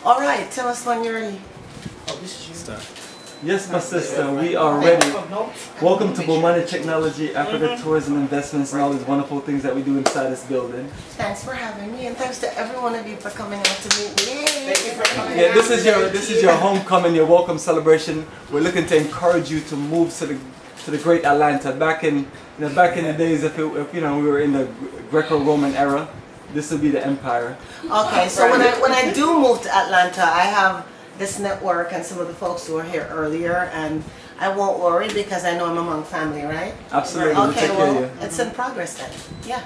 All right, tell us when you're ready. Oh, this is you. Yes, my sister, we are ready. Welcome to Bomani Technology, Africa Tourism Investments, and all these wonderful things that we do inside this building. Thanks for having me, and thanks to every one of you for coming out to meet me. Yay! Thank you for coming. Yeah, this is your homecoming, your welcome celebration. We're looking to encourage you to move to the great Atlanta. Back in the days, if we were in the Greco-Roman era, this would be the empire. Okay, so when I do move to Atlanta, I have this network and some of the folks who were here earlier, and I won't worry because I know I'm among family, right? Absolutely. Okay, well, it's in progress then. Yeah.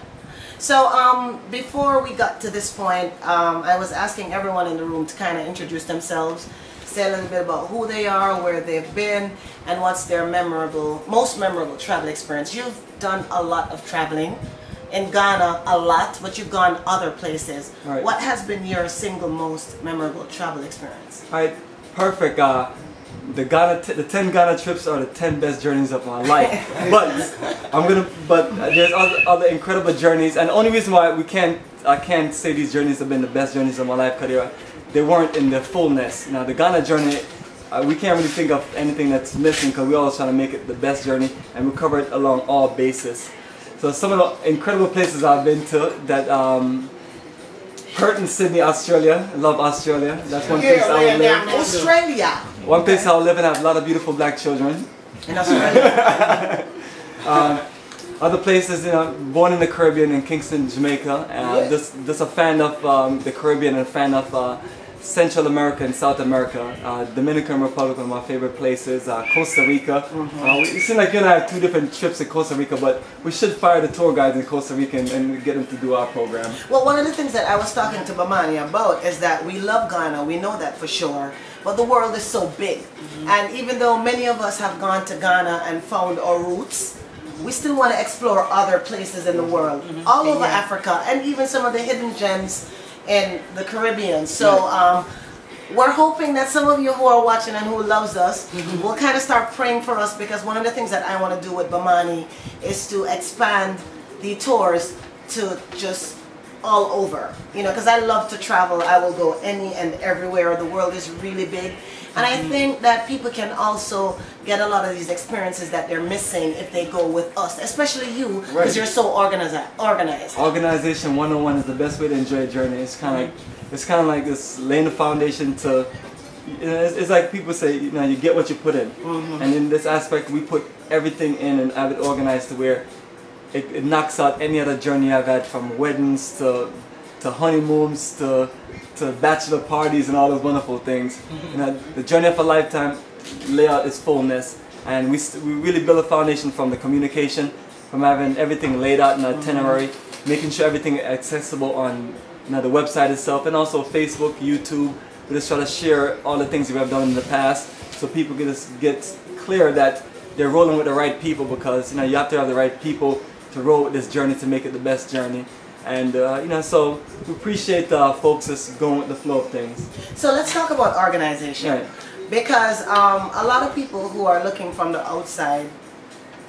So before we got to this point, I was asking everyone in the room to kind of introduce themselves, say a little bit about who they are, where they've been, and what's their most memorable travel experience. You've done a lot of traveling. In Ghana, a lot, but you've gone other places. Right. What has been your single most memorable travel experience? All right, perfect. The 10 Ghana trips are the 10 best journeys of my life. but there's other incredible journeys, and the only reason why I can't say these journeys have been the best journeys of my life because they weren't in their fullness. Now the Ghana journey, we can't really think of anything that's missing because we're always trying to make it the best journey, and we cover it along all bases. So some of the incredible places I've been to that Perth and Sydney, Australia. I love Australia. That's one place I would live. Australia. One place I would live and have a lot of beautiful black children. In Australia. Other places, born in the Caribbean in Kingston, Jamaica. Just a fan of the Caribbean and a fan of Central America and South America. Dominican Republic, one of my favorite places. Costa Rica. It seems like you and I have two different trips to Costa Rica, but we should fire the tour guides in Costa Rica and get them to do our program. Well, one of the things that I was talking to Bomani about is that we love Ghana, we know that for sure, but the world is so big. And even though many of us have gone to Ghana and found our roots, we still want to explore other places in the world, all over Africa, and even some of the hidden gems in the Caribbean. So we're hoping that some of you who are watching and who loves us will kind of start praying for us, because one of the things that I want to do with Bomani is to expand the tours to just all over, because I love to travel. I will go any and everywhere. The world is really big, and I think that people can also get a lot of these experiences that they're missing if they go with us, especially you, because you're so organized. Organization 101 is the best way to enjoy a journey. It's kind of like this laying the foundation to. It's like people say, you get what you put in, and in this aspect, we put everything in and have it organized to where it knocks out any other journey I've had, from weddings to honeymoons to bachelor parties and all those wonderful things. The journey of a lifetime layout is fullness, and we really build a foundation from the communication, from having everything laid out in an itinerary, making sure everything is accessible on the website itself, and also Facebook, YouTube. We just try to share all the things we have done in the past, so people get clear that they're rolling with the right people, because you have to have the right people to roll with this journey to make it the best journey. And so we appreciate folks just going with the flow of things. So let's talk about organization. Right. Because a lot of people who are looking from the outside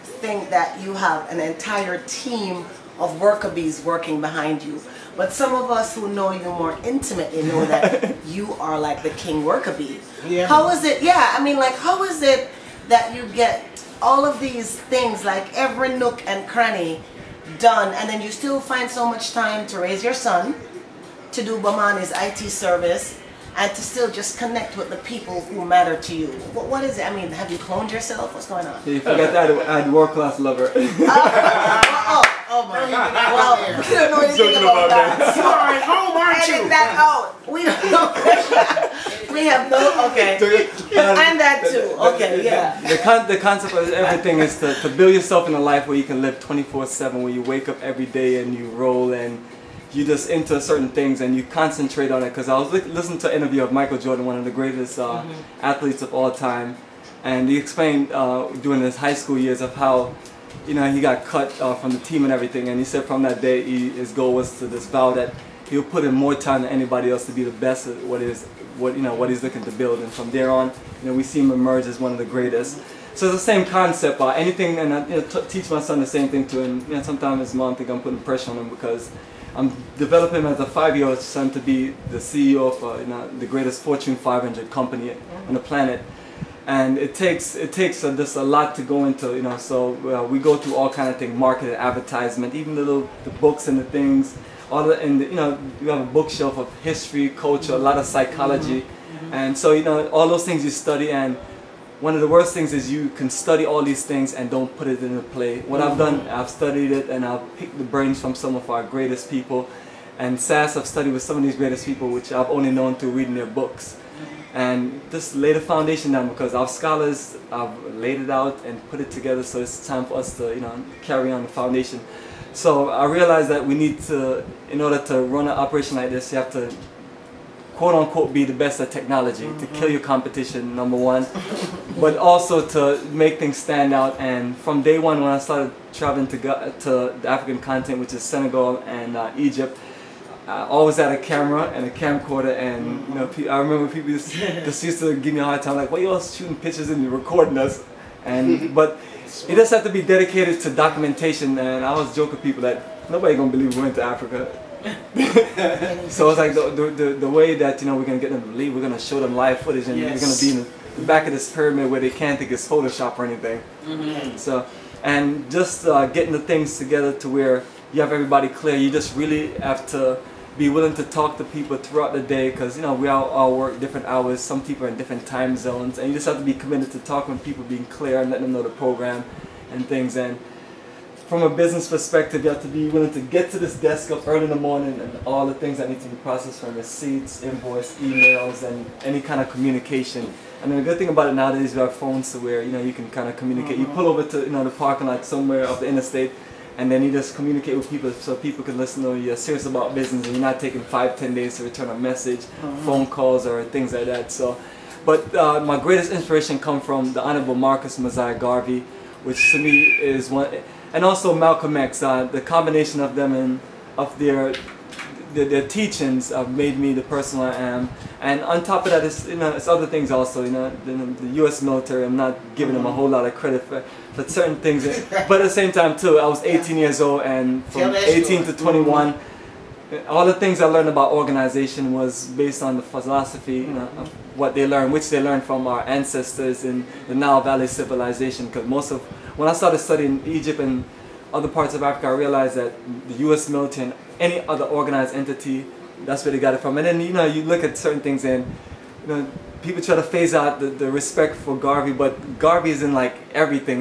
think that you have an entire team of worker bees working behind you. But some of us who know you more intimately know that you are like the king worker bee. Yeah. How is it? Yeah, I mean, like, how is it that you get all of these things, like every nook and cranny, done, and then you still find so much time to raise your son, to do Bomani's IT service, and to still just connect with the people who matter to you? What is it? I mean, have you cloned yourself? What's going on? Yeah, you forgot that I had world-class lover. Oh my God. Well, we don't know anything about that. You are at home, aren't you? Edit that out. We don't know. We have no, okay. And that too. Okay, yeah. The concept of everything is to build yourself in a life where you can live 24/7, where you wake up every day and you roll and you just into certain things and you concentrate on it. Because I was listening to an interview of Michael Jordan, one of the greatest athletes of all time, and he explained during his high school years of how he got cut from the team and everything, and he said from that day his goal was to just vow that he'll put in more time than anybody else to be the best at what he's looking to build, and from there on, we see him emerge as one of the greatest. So it's the same concept. Anything, and I teach my son the same thing too. And sometimes his mom think I'm putting pressure on him because I'm developing him as a 5-year-old son to be the CEO of the greatest Fortune 500 company on the planet. And it takes just a lot to go into, so we go through all kind of things, marketing, advertisement, even the books and the things, you have a bookshelf of history, culture, a lot of psychology, and so all those things you study. And one of the worst things is you can study all these things and don't put it into play. What I've done, I've studied it and I've picked the brains from some of our greatest people, and SAS I've studied with some of these greatest people which I've only known through reading their books. And just lay the foundation down, because our scholars have laid it out and put it together, so it's time for us to carry on the foundation. So I realized that we need to, in order to run an operation like this, you have to quote unquote be the best at technology, to kill your competition, number one, but also to make things stand out. And from day one when I started traveling to the African continent, which is Senegal and Egypt, I always had a camera and a camcorder, and I remember people just used to give me a hard time, like, "Why you all shooting pictures and recording us?" And but you just have to be dedicated to documentation. And I always joke with people that nobody gonna believe we went to Africa. So it's like the way that we're gonna get them to believe, we're gonna show them live footage, and we're gonna be in the back of this pyramid where they can't think it's Photoshop or anything. So, and just getting the things together to where you have everybody clear. You just really have to be willing to talk to people throughout the day, because we all work different hours. Some people are in different time zones, and you just have to be committed to talking with people, being clear, and letting them know the program and things. And from a business perspective, you have to be willing to get to this desk up early in the morning, and all the things that need to be processed, from receipts, invoice, emails, and any kind of communication. And the good thing about it nowadays, we have phones to where you can kind of communicate. You pull over to the parking lot somewhere off the interstate, and then you just communicate with people, so people can listen to you're serious about business, and you're not taking 5-10 days to return a message, phone calls or things like that. So, but my greatest inspiration comes from the Honorable Marcus Mosiah Garvey, which to me is one, and also Malcolm X. The combination of them and of their teachings have made me the person I am. And on top of that, it's other things also. The U.S. military, I'm not giving them a whole lot of credit for certain things, but at the same time too, I was 18 years old, and from 18 to 21, all the things I learned about organization was based on the philosophy, of what they learned, which they learned from our ancestors in the Nile Valley civilization. Because when I started studying Egypt and other parts of Africa, I realized that the U.S. military and any other organized entity, that's where they got it from. And then you look at certain things, and people try to phase out the respect for Garvey, but Garvey is in like everything.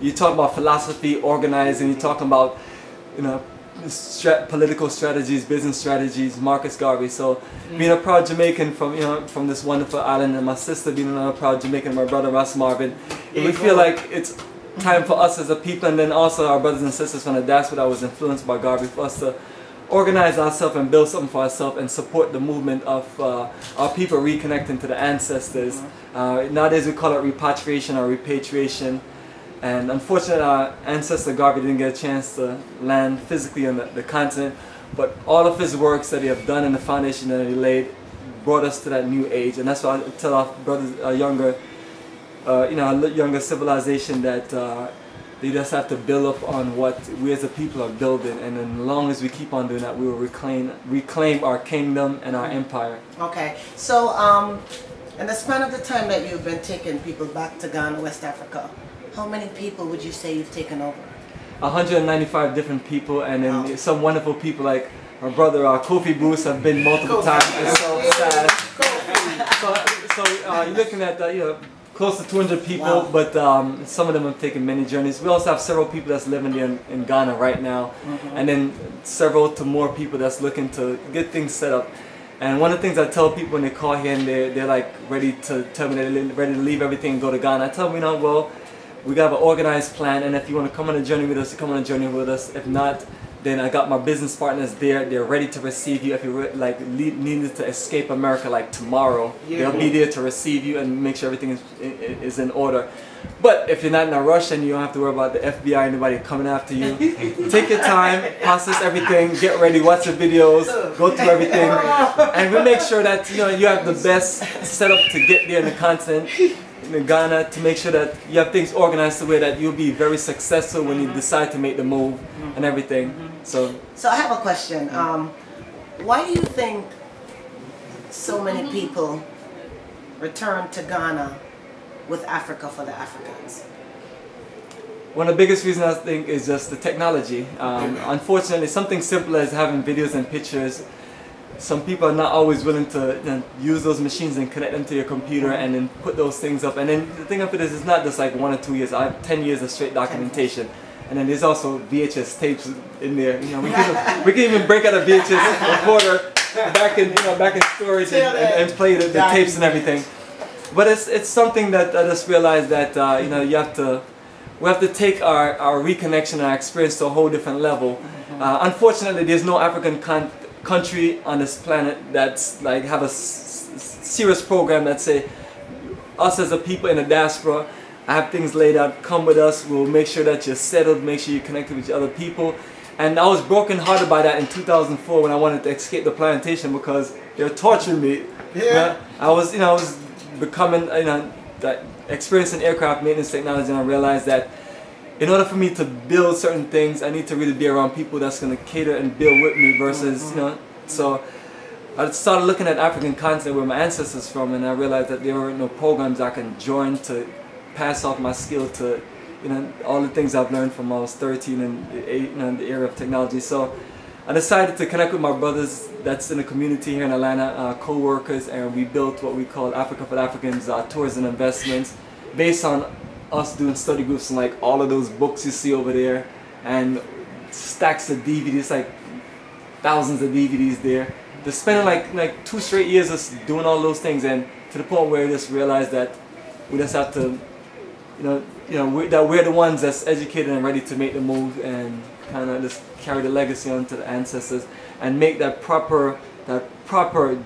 You talk about philosophy, organizing, you talk about political strategies, business strategies, Marcus Garvey. So being a proud Jamaican from this wonderful island, and my sister being another proud Jamaican, my brother Ross Marvin, we feel like it's time for us as a people, and then also our brothers and sisters from the diaspora that was influenced by Garvey, for us to organize ourselves and build something for ourselves and support the movement of our people reconnecting to the ancestors. Nowadays we call it repatriation or repatriation. And unfortunately, our ancestor Garvey didn't get a chance to land physically on the continent, but all of his works that he have done and the foundation that he laid brought us to that new age. And that's why I tell our brothers, our younger civilization, that they just have to build up on what we as a people are building, and then as long as we keep on doing that, we will reclaim our kingdom and our empire. Okay, so in the span of the time that you've been taking people back to Ghana, West Africa, how many people would you say you've taken over? 195 different people, and then some wonderful people like our brother Kofi Bruce have been multiple times. It's so sad. So you're looking at close to 200 people, but some of them have taken many journeys. We also have several people that's living there in Ghana right now, and then several to more people that's looking to get things set up. And one of the things I tell people when they call here and they're like ready to tell me they're ready to leave everything and go to Ghana, I tell them, well, we got an organized plan, and if you want to come on a journey with us, you come on a journey with us. If not, then I got my business partners there. They're ready to receive you. If you needed to escape America like tomorrow, they'll be there to receive you and make sure everything is in order. But if you're not in a rush and you don't have to worry about the FBI, anybody coming after you, take your time, process everything, get ready, watch the videos, go through everything, and we make sure that you have the best setup to get there in the continent, in Ghana, to make sure that you have things organized the way that you'll be very successful when you decide to make the move and everything. So I have a question. Why do you think so many people return to Ghana with Africa for the Africans? one of the biggest reasons I think is just the technology. Unfortunately, something simple as having videos and pictures, some people are not always willing to use those machines and connect them to your computer and then put those things up. And then the thing of it is, it's not just like 1 or 2 years. I have 10 years of straight documentation. And then there's also VHS tapes in there. You know, we can even break out a VHS recorder back in storage and play the tapes and everything. But it's something that I just realized that we have to take our reconnection and our experience to a whole different level. Unfortunately, there's no African country on this planet that's like have a serious program that say us as a people in the diaspora, I have things laid out, come with us, we'll make sure that you're settled, make sure you're connected with other people. And I was broken hearted by that in 2004 when I wanted to escape the plantation because they were torturing me. Yeah. I was becoming, experiencing aircraft maintenance technology, and I realized that in order for me to build certain things, I need to really be around people that's going to cater and build with me versus, so I started looking at African continent where my ancestors from, and I realized that there were no programs I can join to pass off my skill to, all the things I've learned from when I was 13 and the era of technology. So I decided to connect with my brothers that's in the community here in Atlanta, co-workers, and we built what we call Africa for the Africans Tours and Investments, based on us doing study groups and like all of those books you see over there, and stacks of DVDs, like thousands of DVDs there. Just spending like 2 straight years just doing all those things, and to the point where we just realized that we just have to, that we're the ones that's educated and ready to make the move and kind of just carry the legacy on to the ancestors and make that proper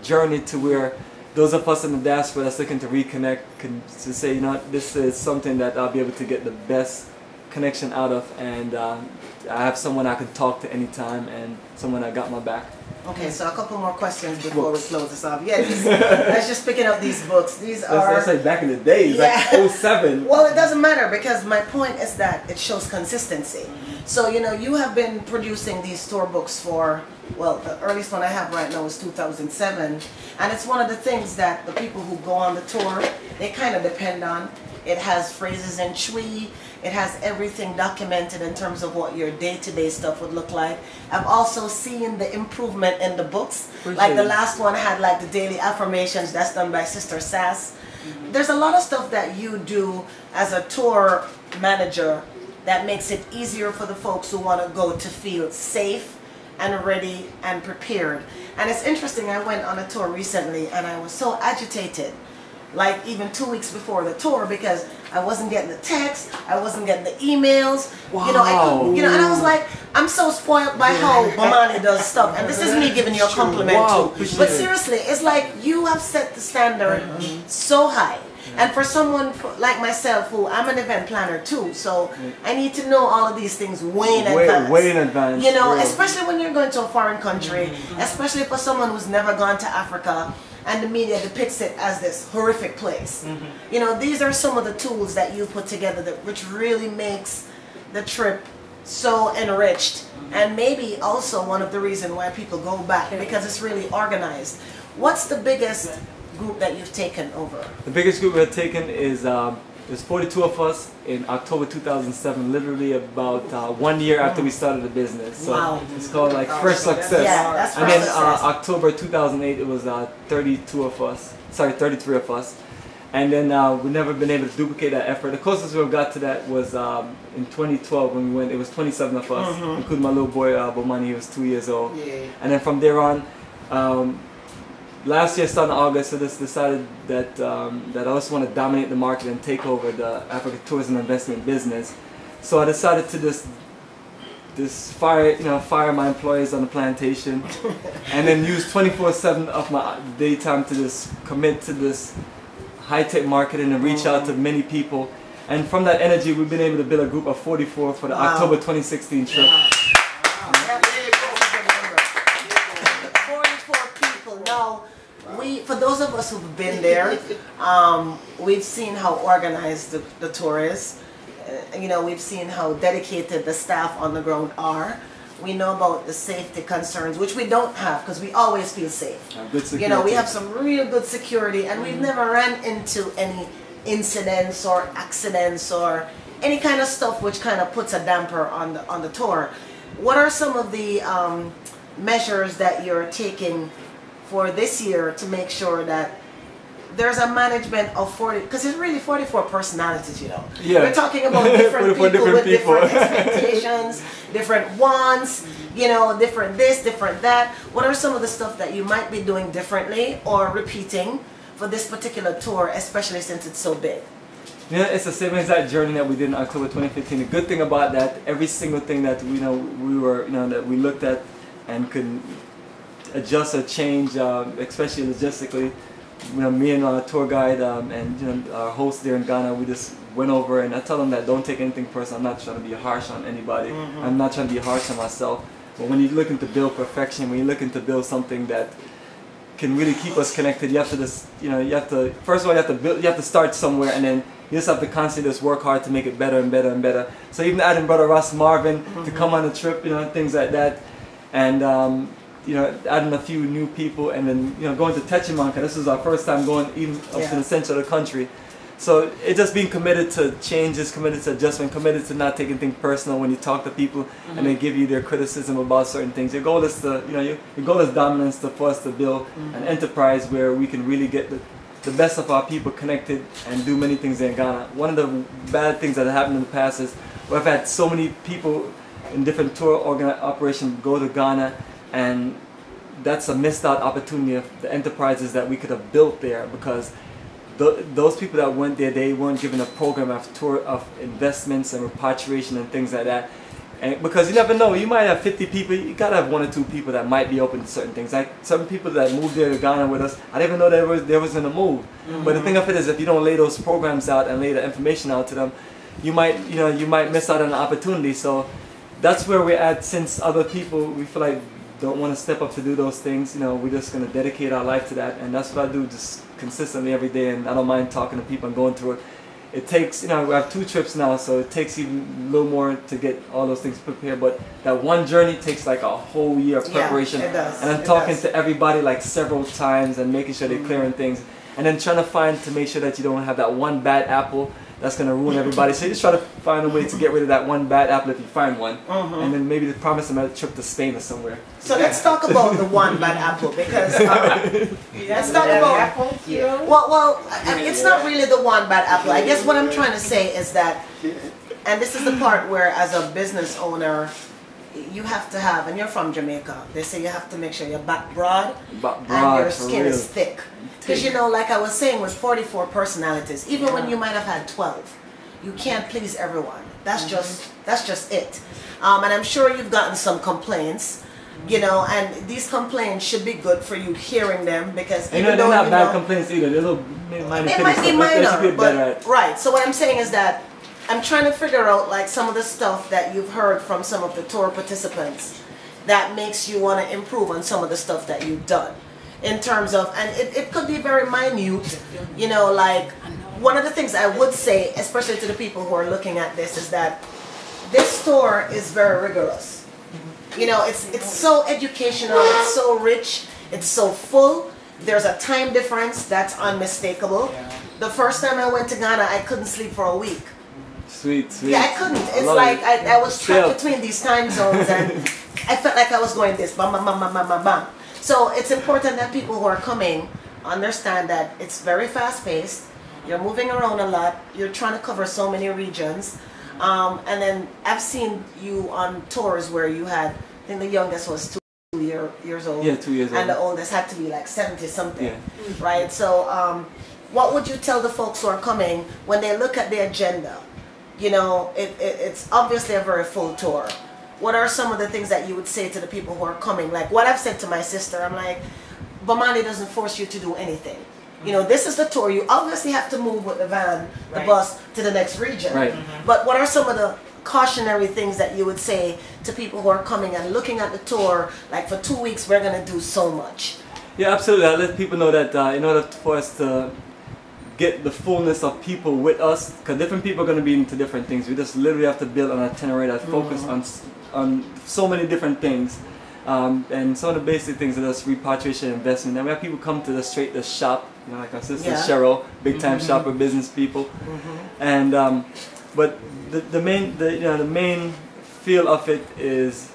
journey to where those of us in the diaspora that's looking to reconnect can to say, this is something that I'll be able to get the best connection out of, and I have someone I can talk to anytime and someone that got my back. Okay, so a couple more questions before we close this off. Yeah, let's just picking up these books. These are... That's like back in the days, like 07. Well, it doesn't matter because my point is that it shows consistency. So, you have been producing these tour books for, well, the earliest one I have right now is 2007. And it's one of the things that the people who go on the tour, they kind of depend on. It has phrases in Twi. It has everything documented in terms of what your day-to-day stuff would look like. I've also seen the improvement in the books. Like the last one had like the daily affirmations that's done by Sister Sass. There's a lot of stuff that you do as a tour manager that makes it easier for the folks who want to go to feel safe and ready and prepared. And it's interesting, I went on a tour recently and I was so agitated, like even 2 weeks before the tour, because I wasn't getting the text, I wasn't getting the emails. Wow. And I was like, I'm so spoiled by how Bomani does stuff, and this is me giving you a compliment too. But seriously, it's like you have set the standard so high. And for someone like myself, who I'm an event planner too, so I need to know all of these things way in advance. Way in advance. Especially when you're going to a foreign country, especially for someone who's never gone to Africa, and the media depicts it as this horrific place. These are some of the tools that you put together which really makes the trip so enriched, and maybe also one of the reasons why people go back, because it's really organized. What's the biggest group that you've taken over? The biggest group we've taken is there's 42 of us in October 2007, literally about 1 year after we started the business. So it's called like Fresh Success. Yeah, that's and Fresh then Success. October 2008, it was 33 of us. And then we've never been able to duplicate that effort. The closest we got to that was in 2012 when we went. It was 27 of us, including my little boy Bomani. He was 2 years old. Yeah. And then from there on, last year, starting in August, I just decided that I also want to dominate the market and take over the Africa tourism investment business. So I decided to just fire my employees on the plantation, and then use 24/7 of my daytime to just commit to this high-tech marketing and reach out to many people. And from that energy, we've been able to build a group of 44 for the October 2016 trip. 44 people. Now, for those of us who've been there, we've seen how organized the tour is. We've seen how dedicated the staff on the ground are. We know about the safety concerns, which we don't have because we always feel safe. Good security. You know, we have some real good security, and we've never ran into any incidents or accidents or any kind of stuff which kind of puts a damper on the tour. What are some of the measures that you're taking for this year to make sure that there's a management of 40, because it's really 44 personalities, you know. Yeah. We're talking about different people with people. different expectations, different wants, you know, different this, different that. What are some of the stuff that you might be doing differently or repeating for this particular tour, especially since it's so big? Yeah, it's the same exact journey that we did in October 2015. The good thing about that, every single thing that that we looked at and could adjust or change, especially logistically. You know, me and our tour guide and our host there in Ghana, we just went over, and I tell them that don't take anything personal. I'm not trying to be harsh on anybody. I'm not trying to be harsh on myself. But when you're looking to build perfection, when you're looking to build something that can really keep us connected, you have to just, you have to, first of all, you have to start somewhere, and then you just have to constantly just work hard to make it better and better and better. So even adding Brother Ross Marvin to come on the trip, things like that, and adding a few new people, and then going to Techiman, because this was our first time going even up to the center of the country. So it's just being committed to changes, committed to adjustment, committed to not taking things personal when you talk to people and they give you their criticism about certain things. Your goal is to, your goal is dominance, for us to build an enterprise where we can really get the best of our people connected and do many things in Ghana. One of the bad things that happened in the past is we've had so many people in different tour operations go to Ghana, and that's a missed out opportunity of the enterprises that we could have built there, because those people that went there, they weren't given a program of investments and repatriation and things like that. And because you never know, you might have 50 people, you gotta have 1 or 2 people that might be open to certain things. Like some people that moved there to Ghana with us, I didn't even know they was gonna move. But the thing of it is, if you don't lay those programs out and lay the information out to them, you might miss out on an opportunity. So that's where we're at. Since other people, we feel like, don't want to step up to do those things, we're just going to dedicate our life to that, and that's what I do just consistently every day, and I don't mind talking to people and going through it. It takes, we have 2 trips now, so it takes even a little more to get all those things prepared, but that one journey takes like a whole year of preparation. Yeah, it does. And I'm talking to everybody like several times and making sure they're clearing things, and then trying to make sure that you don't have that one bad apple that's going to ruin everybody. So you just try to find a way to get rid of that one bad apple if you find one, and then maybe to promise them a trip to Spain or somewhere. So let's talk about the one bad apple, because let's talk about well, I mean, it's not really the one bad apple. I guess what I'm trying to say is that, and this is the part where as a business owner, you have to have, and you're from Jamaica, they say you have to make sure your back broad and your skin is thick. Because like I was saying, with 44 personalities, even when you might have had 12, you can't please everyone. That's just it. And I'm sure you've gotten some complaints, and these complaints should be good for you hearing them, because they're not bad complaints either. They're little minor. It might be minor, but right. So what I'm saying is that I'm trying to figure out like some of the stuff that you've heard from some of the tour participants that makes you want to improve on some of the stuff that you've done. In terms of, and it could be very minute, like one of the things I would say, especially to the people who are looking at this, is that this tour is very rigorous. It's so educational, it's so rich, it's so full. There's a time difference that's unmistakable. The first time I went to Ghana, I couldn't sleep for a week. Sweet. Yeah, I couldn't. It's like I was trapped between these time zones, and I felt like I was going this, bam, bam, bam, bam, bam, bam, bam. So it's important that people who are coming understand that it's very fast-paced. You're moving around a lot. You're trying to cover so many regions. And then I've seen you on tours where you had, I think the youngest was 2 years old. Yeah, 2 years old. And the oldest had to be like 70-something. Yeah. Right? So what would you tell the folks who are coming when they look at the agenda? It's obviously a very full tour. What are some of the things that you would say to the people who are coming? Like what I've said to my sister, I'm like, Bomani doesn't force you to do anything. This is the tour. You obviously have to move with the van, the bus, to the next region. Right. But what are some of the cautionary things that you would say to people who are coming and looking at the tour, like for 2 weeks, we're going to do so much? Yeah, absolutely. I let people know that in order for us to get the fullness of people with us, because different people are going to be into different things. We just literally have to build an itinerary that focus on on so many different things. And some of the basic things are just repatriation investment. And we have people come to the straight to shop, you know, like our sister Cheryl, big time shopper, business people. And but the main feel of it is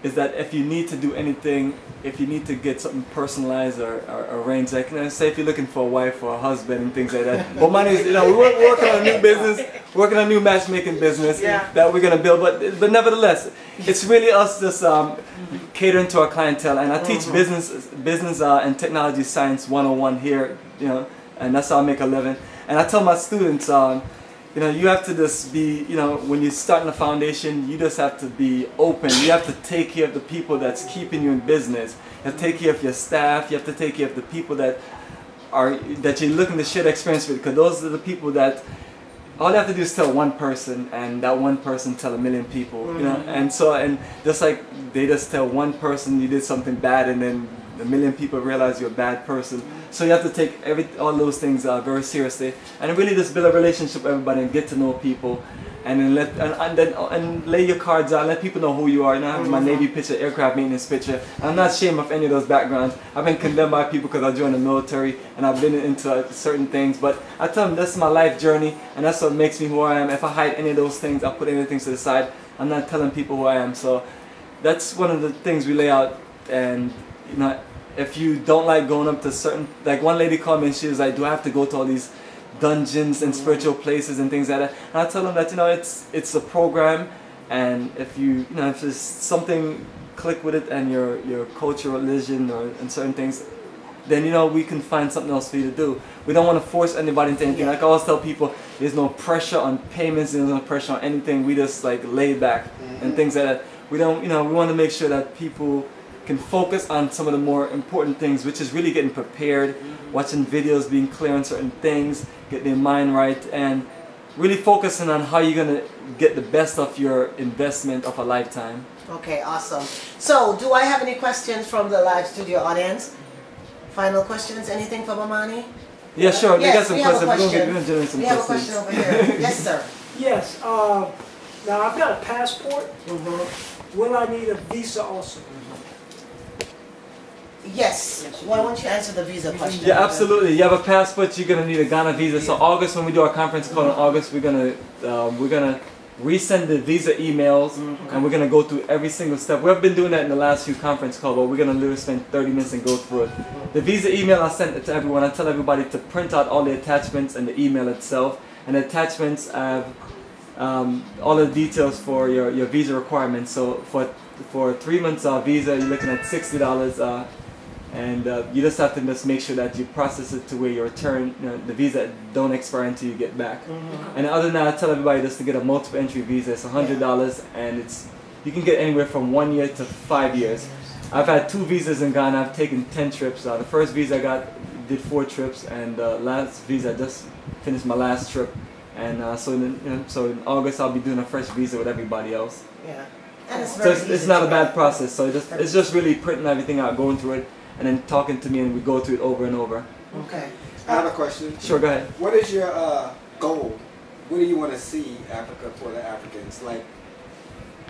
that if you need to do anything, if you need to get something personalized or arranged, like, you know, say if you're looking for a wife or a husband and things like that. But money is, you know, we're working on a new business, working on a new matchmaking business that we're gonna build. But nevertheless, it's really us just catering to our clientele. And I teach business and technology science 101 here, you know, and that's how I make a living. And I tell my students, you know, you have to just be, you know, when you're starting a foundation, you just have to be open. You have to take care of the people that's keeping you in business. You have to take care of your staff. You have to take care of the people that you're looking to share the experience with, because those are the people that all you have to do is tell one person, and that one person tell a million people, you know. And just like they just tell one person you did something bad, and then a million people realize you're a bad person. So you have to take all those things very seriously, and really just build a relationship with everybody and get to know people, and then lay your cards out, let people know who you are. And I have my Navy picture, aircraft maintenance picture. I'm not ashamed of any of those backgrounds. I've been condemned by people because I joined the military and I've been into certain things, but I tell them this is my life journey, and that's what makes me who I am. If I hide any of those things, I put anything to the side, I'm not telling people who I am. So that's one of the things we lay out. And you know, if you don't like going up to certain, like one lady called me and she was like, do I have to go to all these dungeons and spiritual places and things like that? And I tell them that, you know, it's a program, and if you know, if there's something click with it and your culture, religion, and certain things, then, you know, we can find something else for you to do. We don't want to force anybody into anything. Like I always tell people, there's no pressure on payments, there's no pressure on anything. We just like lay back and things like that. We don't, you know, we want to make sure that people can focus on some of the more important things, which is really getting prepared, watching videos, being clear on certain things, get their mind right, and really focusing on how you're going to get the best of your investment of a lifetime. Okay, awesome. So, do I have any questions from the live studio audience? Final questions? Anything for Bomani? Yeah, sure. Yes, we got some we have a questions. question. We have a question over here. Yes, sir. Yes. Now I've got a passport. Will I need a visa also? Yes. Why don't you answer the visa question? Yeah, absolutely. You have a passport, you're gonna need a Ghana visa. So August, when we do our conference call in August, we're gonna resend the visa emails, and we're gonna go through every single step. We've been doing that in the last few conference calls, but we're gonna literally spend 30 minutes and go through it. The visa email, I send it to everyone. I tell everybody to print out all the attachments and the email itself, and the attachments have all the details for your visa requirements. So for 3 months visa, you're looking at $60. And you just have to just make sure that you process it to where your return, you know, the visa don't expire until you get back. And other than that, I tell everybody just to get a multiple entry visa. It's $100, and you can get anywhere from 1 year to 5 years. I've had 2 visas in Ghana. I've taken 10 trips. The first visa I got did 4 trips, and the last visa I just finished my last trip. And so in August I'll be doing a fresh visa with everybody else. Yeah, and it's not a bad process. So it's just really printing everything out, going through it, and then talking to me, and we go through it over and over. Okay. I have a question. Sure, go ahead. What is your goal? What do you want to see Africa for the Africans? Like,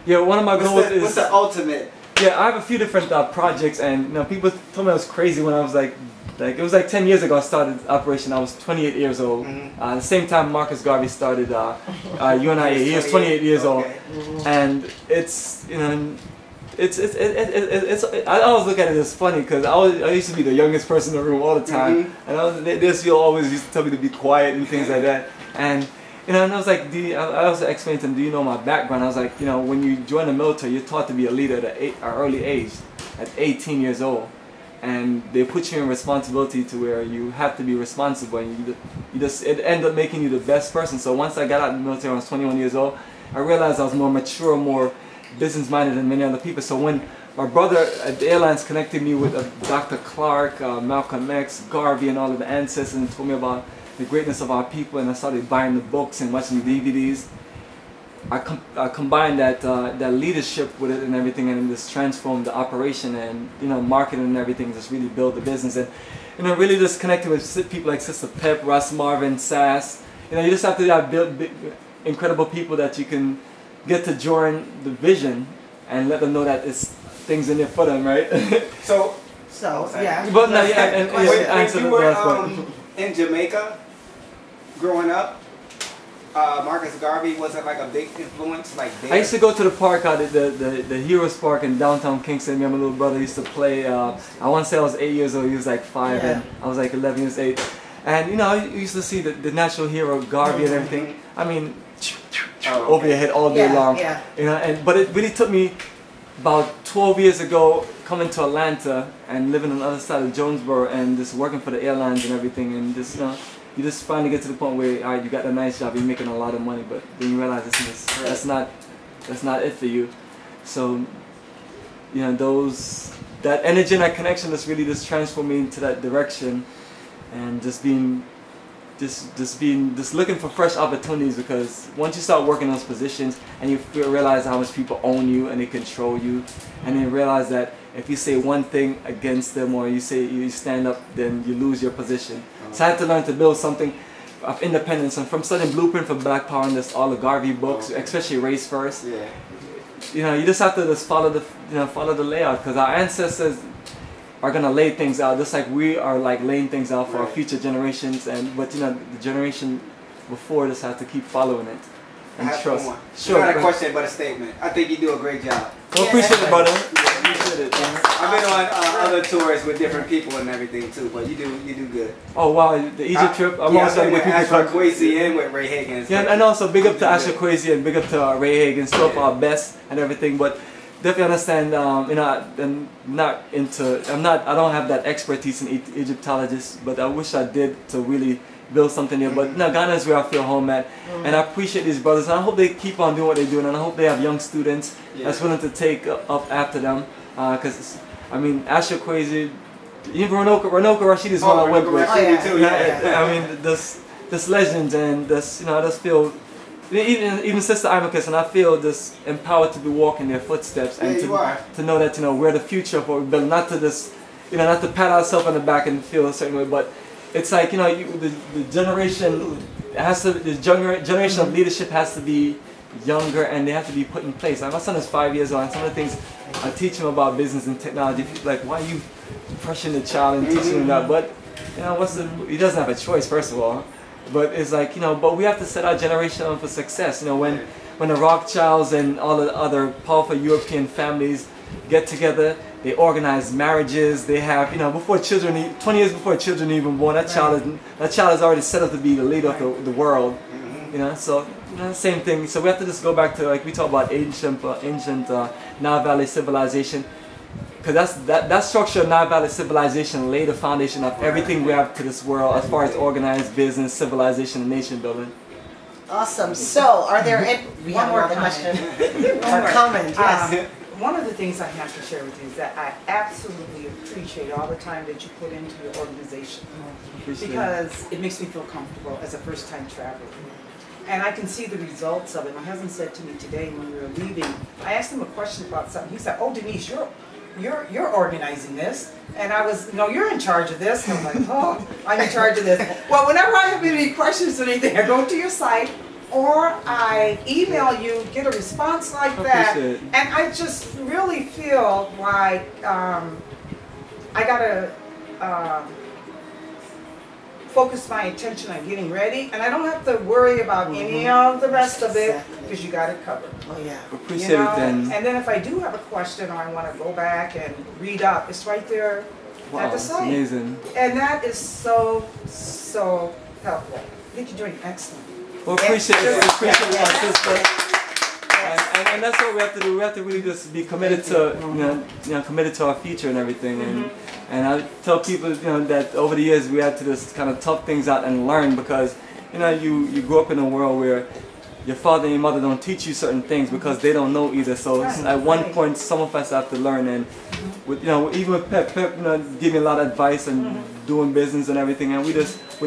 yeah, one of my goals is... What's the ultimate? Yeah, I have a few different projects, and you know, people told me I was crazy when I was like it was like 10 years ago I started Operation. I was 28 years old. The same time Marcus Garvey started UNIA. He was 28 years old, and it's, you know, it's I always look at it as funny because I used to be the youngest person in the room all the time, and they always used to tell me to be quiet and things like that. And you know, and I was like, I also explained to them, do you know my background? I was like, you know, when you join the military, you're taught to be a leader at an early age, at 18 years old. And they put you in responsibility to where you have to be responsible, and it ended up making you the best person. So once I got out of the military, when I was 21 years old, I realized I was more mature, more business-minded than many other people. So when my brother at the airlines connected me with Dr. Clark, Malcolm X, Garvey, and all of the ancestors, and told me about the greatness of our people, and I started buying the books and watching the DVDs, I combined that leadership with it and everything, and just transformed the operation and, you know, marketing and everything, just really build the business. And, you know, really just connecting with people like Sister Pep, Russ Marvin, Sass. You know, you just have to have incredible people that you can get to join the vision and let them know that it's things in there for them, right? So yeah. But no, yeah, and answer when you the were last one. in Jamaica, growing up, Marcus Garvey wasn't like a big influence, like there. I used to go to the park out at the Heroes Park in downtown Kingston. Me and my little brother used to play. I want to say I was 8 years old. He was like 5, Yeah. and I was like 11 years 8. And you know, I used to see the natural hero Garvey and everything. I mean, over your head all day long. Yeah. You know, but it really took me about 12 years ago coming to Atlanta and living on the other side of Jonesboro and just working for the airlines and everything, and just you just finally get to the point where all right, you got a nice job, you're making a lot of money, but then you realize that's not it for you. So you know, that energy and that connection just really just transformed me into that direction, and just looking for fresh opportunities, because once you start working those positions and you realize how much people own you and they control you, and then you realize that if you say one thing against them or you stand up, then you lose your position. So I had to learn to build something of independence, and from studying Blueprint for Black Power and all the Garvey books, especially Race First. Yeah. You know, you just have to just follow the layout, because our ancestors are gonna lay things out just like we are like laying things out for our future generations, but you know, the generation before just have to keep following it and trust. Sure. Not a question, but a statement. I think you do a great job. Well, appreciate it, brother. Appreciate it. I've been on other tours with different people and everything too, but you do good. Oh wow, the Egypt trip. I'm yeah, also I've been with people Asher Kwesi and with Ray Higgins. Yeah, and also big up to Asher Kwesi and big up to Ray Higgins. So far our best and everything, but definitely understand. You know, I don't have that expertise in Egyptologists, but I wish I did to really build something here. But no, Ghana is where I feel home at, and I appreciate these brothers. And I hope they keep on doing what they're doing, and I hope they have young students that's willing to take up after them. Because I mean, Asher Kwesi, even Ronoka Rashid is one I went with. I mean, this legends, and this, you know, I just feel. Even Sister Imacus, and I feel just empowered to be walking their footsteps, and to know that, you know, we're the future of what we build. Not to just, you know, not to pat ourselves on the back and feel a certain way, but it's like, you know, the generation generation of leadership has to be younger, and they have to be put in place. Like my son is 5 years old, and some of the things I teach him about business and technology, like, why are you pressuring the child and teaching him that? But you know, he doesn't have a choice, first of all. But it's like, you know, but we have to set our generation up for success. You know, when the Rothschilds and all the other powerful European families get together, they organize marriages. They have, you know, 20 years before children are even born, that child is already set up to be the leader of the world. You know, so, you know, same thing. So we have to just go back to, like, we talk about ancient Nile Valley civilization. Because that structure of Nile Valley civilization laid the foundation of everything we have to this world as far as organized business, civilization, and nation building. Awesome. So, are there any... One more question. Or comment, yes. One of the things I have to share with you is that I absolutely appreciate all the time that you put into your organization. Because it makes me feel comfortable as a first-time traveler. And I can see the results of it. My husband said to me today when we were leaving, I asked him a question about something. He said, "Oh, Denise, you're organizing this," and I was, "No, you're in charge of this." And I'm like, "Oh, I'm in charge of this." Well, whenever I have any questions or anything, I go to your site or I email you, get a response like that, and I just really feel like I gotta focus my attention on getting ready, and I don't have to worry about any of the rest of it because you got it covered. Oh yeah. Appreciate you know? it then. And then if I do have a question or I want to go back and read up, it's right there at the site. It's amazing. And that is so helpful. I think you're doing excellent. Well, appreciate it. Appreciate it, my sister. And that's what we have to do. We have to really just be committed to, you know, committed to our future and everything. And I tell people, you know, that over the years we had to just kind of tough things out and learn, because, you know, you grew up in a world where your father and your mother don't teach you certain things because they don't know either. So at one point, some of us have to learn. And with, you know, even with Pep, you know, giving a lot of advice and doing business and everything, and we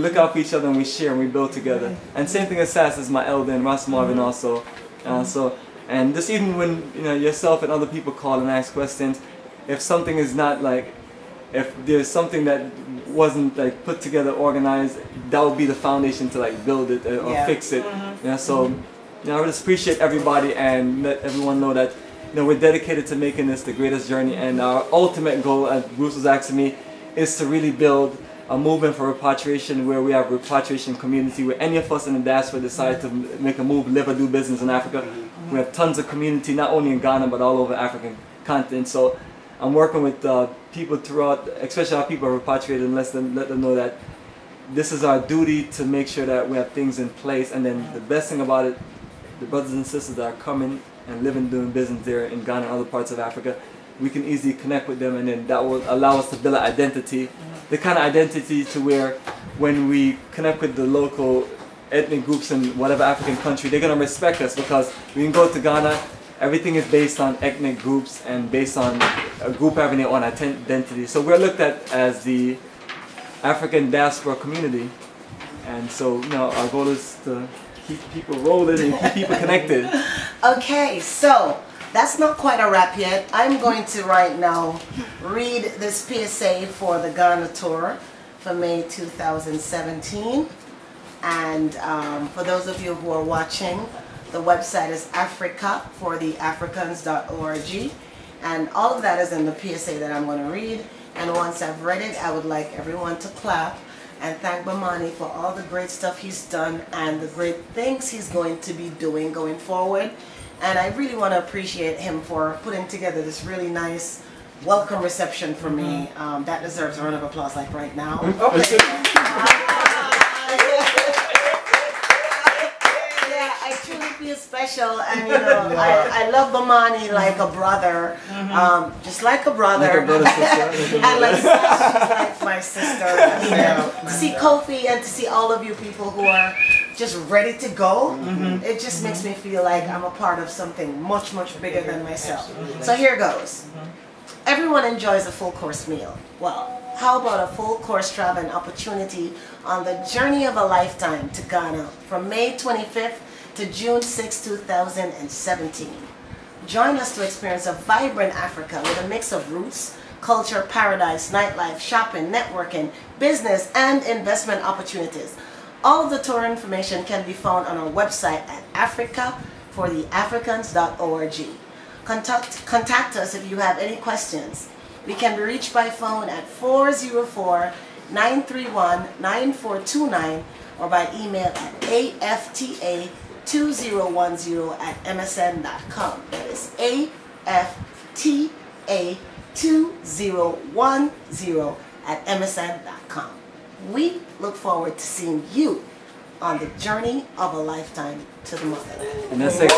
look out for each other and we share and we build together. And same thing as Sass is my elder, and Ross Marvin also. And just even when, you know, yourself and other people call and ask questions, if something is not like, if there's something that wasn't like put together, organized, that would be the foundation to like build it or fix it. Yeah, so you know, I just appreciate everybody and let everyone know that, you know, we're dedicated to making this the greatest journey, and our ultimate goal, as Bruce was asking me, is to really build a movement for repatriation where we have a repatriation community where any of us in the diaspora decide to make a move, live or do business in Africa. We have tons of community, not only in Ghana but all over the African continent. So I'm working with people throughout, especially our people are repatriated, and let them know that this is our duty to make sure that we have things in place. And then the best thing about it, the brothers and sisters that are coming and living, doing business there in Ghana and other parts of Africa, we can easily connect with them, and then that will allow us to build an identity, the kind of identity to where when we connect with the local ethnic groups in whatever African country, they're going to respect us, because we can go to Ghana, everything is based on ethnic groups and based on a group having their own identity. So we're looked at as the African diaspora community, and so, you know, our goal is to keep people rolling and keep people connected. Okay, so that's not quite a wrap yet. I'm going to right now read this PSA for the Ghana tour for May 2017. And for those of you who are watching, the website is africafortheafricans.org. And all of that is in the PSA that I'm going to read. And once I've read it, I would like everyone to clap and thank Bomani for all the great stuff he's done and the great things he's going to be doing going forward. And I really want to appreciate him for putting together this really nice welcome reception for me. That deserves a round of applause like right now. Okay. Yeah, I truly feel special, and you know, I love Bomani like a brother, just like a brother, Like a brother, sister. and like she's like my sister. You know, to see Kofi and to see all of you people who are just ready to go, it just makes me feel like I'm a part of something much, much bigger than myself. So here goes. Everyone enjoys a full course meal. Well, how about a full course travel opportunity on the journey of a lifetime to Ghana from May 25th to June 6, 2017. Join us to experience a vibrant Africa with a mix of roots, culture, paradise, nightlife, shopping, networking, business, and investment opportunities. All of the tour information can be found on our website at africafortheafricans.org. Contact us if you have any questions. We can be reached by phone at 404-931-9429 or by email at afta2010@msn.com. That is afta2010@msn.com. We look forward to seeing you on the journey of a lifetime to the motherland. And that's it.